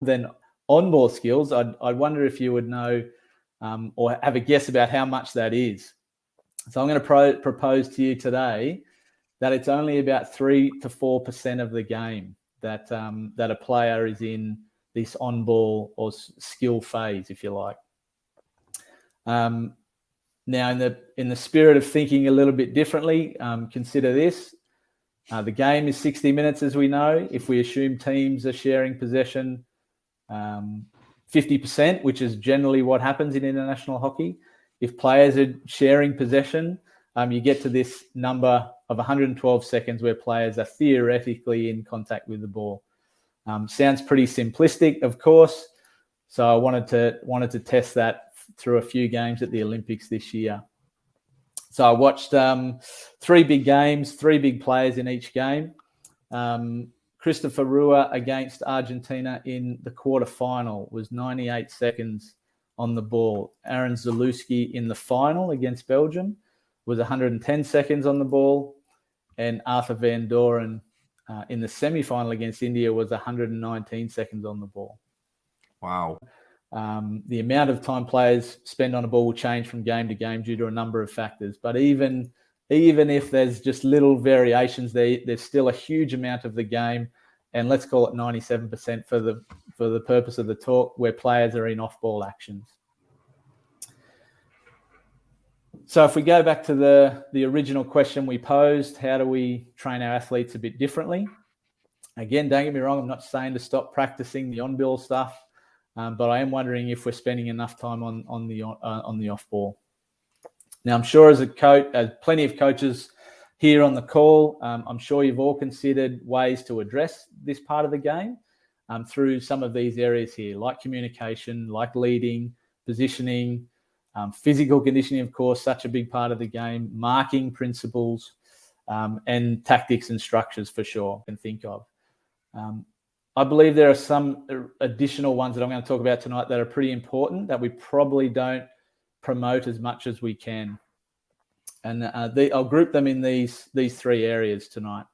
than on-ball skills, I'd wonder if you would know or have a guess about how much that is. So I'm going to propose to you today that it's only about 3 to 4% of the game that a player is in this on-ball or skill phase, if you like. Now, in the spirit of thinking a little bit differently, consider this. The game is 60 minutes, as we know. If we assume teams are sharing possession 50%, which is generally what happens in international hockey, if players are sharing possession, you get to this number of 112 seconds where players are theoretically in contact with the ball. Sounds pretty simplistic, of course. So I wanted to test that through a few games at the Olympics this year. So I watched 3 big games, 3 big players in each game. Christopher Rua against Argentina in the quarterfinal was 98 seconds on the ball. Aaron Zalewski in the final against Belgium was 110 seconds on the ball. And Arthur Van Doren in the semi-final against India was 119 seconds on the ball. Wow. The amount of time players spend on a ball will change from game to game due to a number of factors. But even if there's just little variations, there's still a huge amount of the game, and let's call it 97% for the purpose of the talk, where players are in off-ball actions. So if we go back to the original question we posed, how do we train our athletes a bit differently? Again, don't get me wrong, I'm not saying to stop practicing the on-ball stuff, but I am wondering if we're spending enough time on the off-ball. Now, I'm sure as a coach, as plenty of coaches here on the call, I'm sure you've all considered ways to address this part of the game through some of these areas here, like communication, like leading, positioning, physical conditioning, of course, such a big part of the game, marking principles, and tactics and structures for sure, I can think of. I believe there are some additional ones that I'm going to talk about tonight that are pretty important that we probably don't promote as much as we can. And I'll group them in these 3 areas tonight.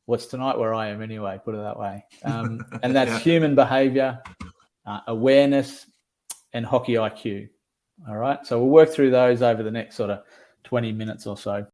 What's tonight where I am anyway, put it that way. And that's human behavior, awareness, and hockey IQ. All right. So we'll work through those over the next sort of 20 minutes or so.